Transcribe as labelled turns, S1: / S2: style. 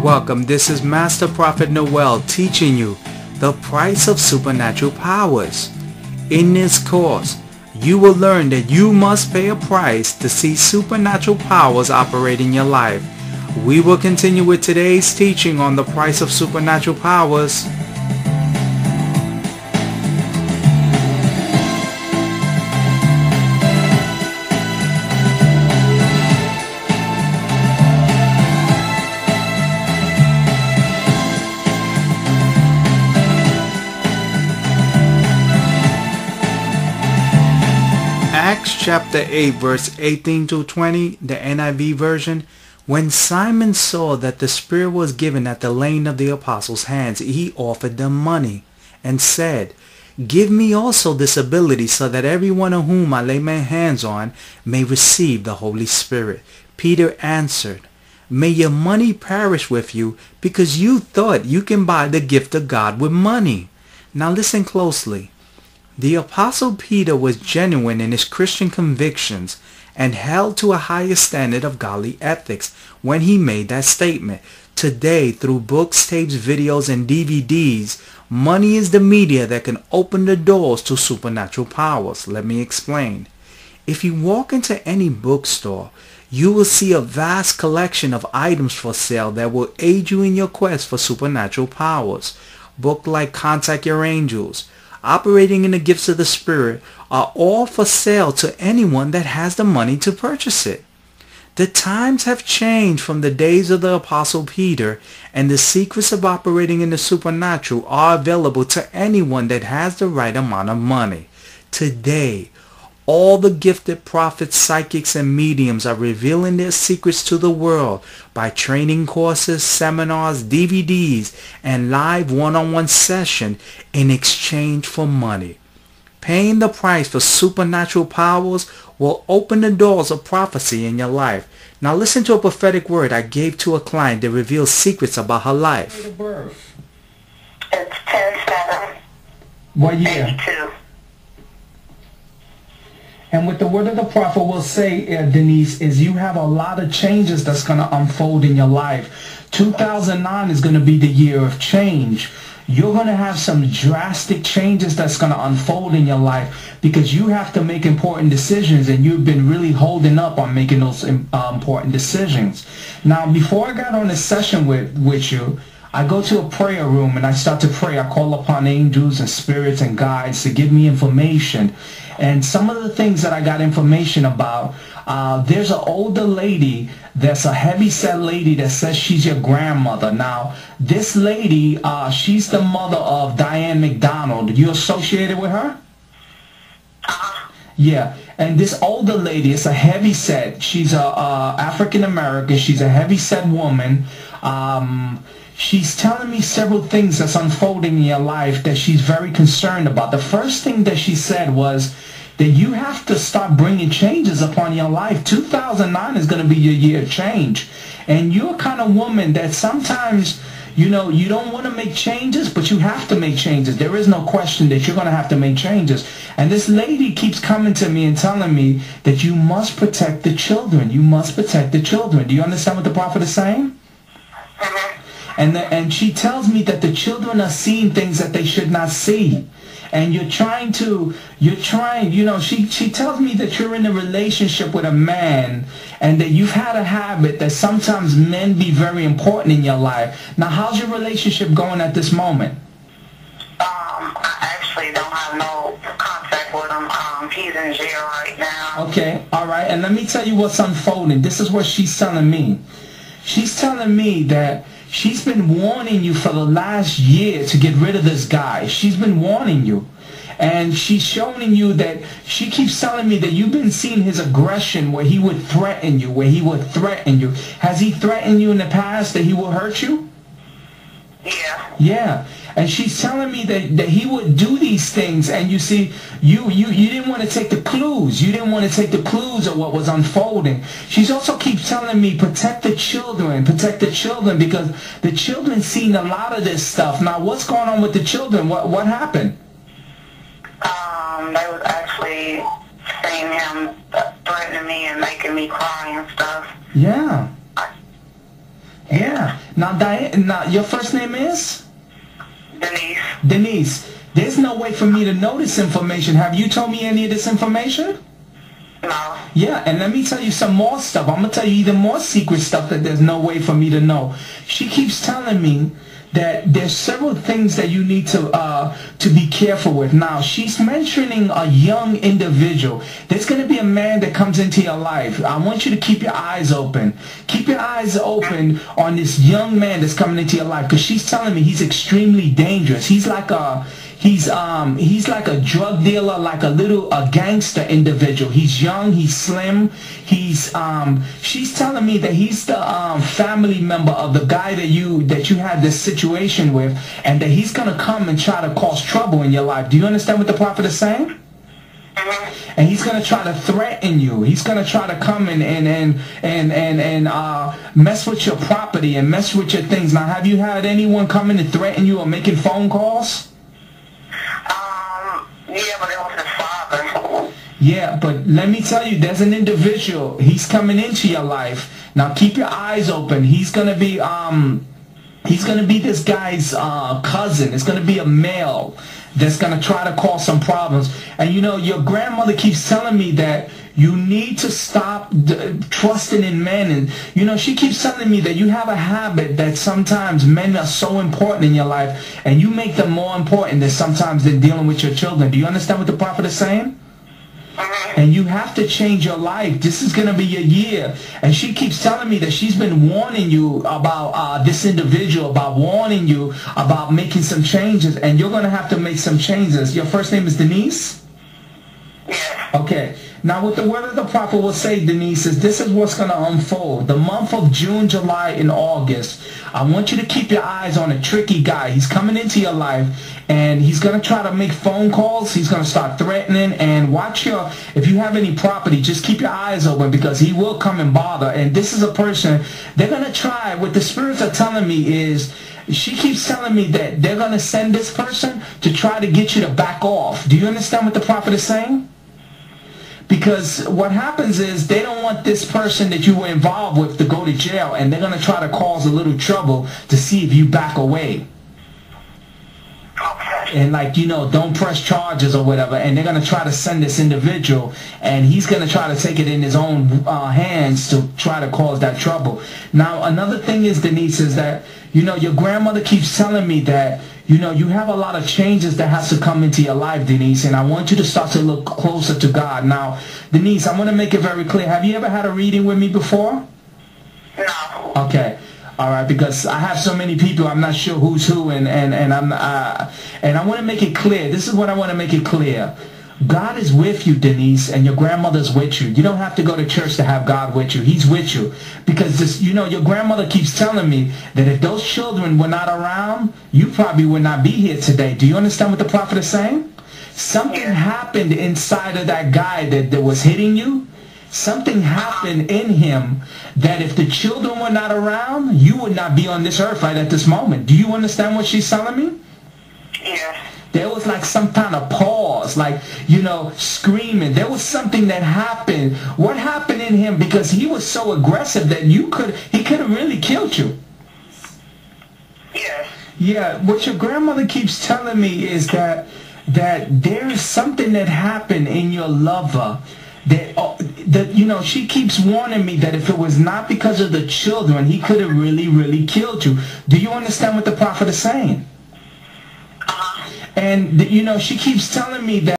S1: Welcome, this is Master Prophet Noel teaching you the price of supernatural powers. In this course, you will learn that you must pay a price to see supernatural powers operate in your life. We will continue with today's teaching on the price of supernatural powers. Acts chapter 8 verse 18 to 20, the NIV version. When Simon saw that the Spirit was given at the laying of the apostles' hands, he offered them money and said, "Give me also this ability so that everyone on whom I lay my hands on may receive the Holy Spirit." Peter answered, "May your money perish with you, because you thought you can buy the gift of God with money." Now listen closely. The Apostle Peter was genuine in his Christian convictions and held to a higher standard of godly ethics when he made that statement. Today, through books, tapes, videos, and DVDs, money is the media that can open the doors to supernatural powers. Let me explain. If you walk into any bookstore, you will see a vast collection of items for sale that will aid you in your quest for supernatural powers. Books like Contact Your Angels, Operating in the Gifts of the Spirit are all for sale to anyone that has the money to purchase it. The times have changed from the days of the Apostle Peter, and the secrets of operating in the supernatural are available to anyone that has the right amount of money. Today, all the gifted prophets, psychics, and mediums are revealing their secrets to the world by training courses, seminars, DVDs, and live one-on-one sessions in exchange for money. Paying the price for supernatural powers will open the doors of prophecy in your life. Now listen to a prophetic word I gave to a client that reveals secrets about her life.
S2: Date of birth.
S3: It's 10/7.
S2: What year?
S3: 82.
S2: And what the word of the prophet will say, Denise, is you have a lot of changes that's going to unfold in your life. 2009 is going to be the year of change. You're going to have some drastic changes that's going to unfold in your life because you have to make important decisions, and you've been really holding up on making those important decisions. Now, before I got on this session with you, I go to a prayer room and I start to pray. I call upon angels and spirits and guides to give me information. And some of the things that I got information about, there's an older lady that's a heavy-set lady that says she's your grandmother. Now, this lady, she's the mother of Diane McDonald. You associated with her? Yeah. And this older lady is a heavy-set. She's a African-American. She's a heavy-set woman. She's telling me several things that's unfolding in your life that she's very concerned about. The first thing that she said was that you have to start bringing changes upon your life. 2009 is going to be your year of change. And you're a kind of woman that sometimes, you know, you don't want to make changes, but you have to make changes. There is no question that you're going to have to make changes. And this lady keeps coming to me and telling me that you must protect the children. You must protect the children. Do you understand what the prophet is saying? And she tells me that the children are seeing things that they should not see. And she tells me that you're in a relationship with a man and that you've had a habit that sometimes men be very important in your life. Now, how's your relationship going at this moment?
S3: I actually don't have no contact with him. He's in jail right now.
S2: Okay, all right. And let me tell you what's unfolding. This is what she's telling me. She's telling me that she's been warning you for the last year to get rid of this guy. She's been warning you. And she's showing you that she keeps telling me that you've been seeing his aggression where he would threaten you, Has he threatened you in the past that he will hurt you?
S3: Yeah.
S2: Yeah. And she's telling me that he would do these things, and you see, you didn't want to take the clues. You didn't want to take the clues of what was unfolding. She's also keeps telling me, protect the children, because the children seen a lot of this stuff. Now, what's going on with the children? What happened?
S3: They was actually seeing him threatening me and making me cry and stuff.
S2: Yeah. Yeah. Now, Diane, now your first name is?
S3: Denise.
S2: Denise. There's no way for me to know this information. Have you told me any of this information?
S3: No.
S2: Yeah, and let me tell you some more stuff. I'm going to tell you even more secret stuff that there's no way for me to know. She keeps telling me that there's several things that you need to be careful with. Now, she's mentioning a young individual. There's going to be a man that comes into your life. I want you to keep your eyes open. Keep your eyes open on this young man that's coming into your life, because she's telling me he's extremely dangerous. He's like a drug dealer, like a gangster individual. He's young, he's slim, she's telling me that he's the family member of the guy that you had this situation with, and that he's gonna come and try to cause trouble in your life. Do you understand what the prophet is saying? And he's gonna try to threaten you. He's gonna try to come and mess with your property and mess with your things. Now, have you had anyone come in and threaten you or making phone calls?
S3: Yeah, but it was his father.
S2: Yeah, but let me tell you, there's an individual. He's coming into your life. Now keep your eyes open. He's gonna be this guy's cousin. It's gonna be a male that's gonna try to cause some problems. And you know, your grandmother keeps telling me that you need to stop trusting in men. And you know, she keeps telling me that you have a habit that sometimes men are so important in your life, and you make them more important than sometimes than dealing with your children. Do you understand what the prophet is saying? And you have to change your life. This is going to be your year. And she keeps telling me that she's been warning you about this individual, about warning you about making some changes. And you're going to have to make some changes. Your first name is Denise?
S3: Yeah.
S2: Okay. Now, what the word of the prophet will say, Denise, is this is what's going to unfold. The month of June, July, and August, I want you to keep your eyes on a tricky guy. He's coming into your life, and he's going to try to make phone calls. He's going to start threatening. And watch if you have any property, just keep your eyes open, because he will come and bother. And this is a person, they're going to try. What the spirits are telling me is, she keeps telling me that they're going to send this person to try to get you to back off. Do you understand what the prophet is saying? Because what happens is they don't want this person that you were involved with to go to jail, and they're going to try to cause a little trouble to see if you back away. And like, you know, don't press charges or whatever. And they're going to try to send this individual, and he's going to try to take it in his own hands to try to cause that trouble. Now, another thing is, Denise, is that, you know, your grandmother keeps telling me that, you know, you have a lot of changes that has to come into your life, Denise, and I want you to start to look closer to God. Now, Denise, I want to make it very clear. Have you ever had a reading with me before?
S3: No.
S2: Okay. All right, because I have so many people, I'm not sure who's who, and I want to make it clear. This is what I want to make it clear. God is with you, Denise, and your grandmother's with you. You don't have to go to church to have God with you. He's with you. Because, this, you know, your grandmother keeps telling me that if those children were not around, you probably would not be here today. Do you understand what the prophet is saying? Something happened inside of that guy that was hitting you. Something happened in him that if the children were not around, you would not be on this earth right at this moment. Do you understand what she's telling me?
S3: Yeah.
S2: There was like some kind of pause, like, you know, screaming. There was something that happened. What happened in him? Because he was so aggressive that he could have really killed you.
S3: Yeah.
S2: Yeah, what your grandmother keeps telling me is that there is something that happened in your lover that you know, she keeps warning me that if it was not because of the children, he could have really killed you. Do you understand what the prophet is saying? And, you know, she keeps telling me that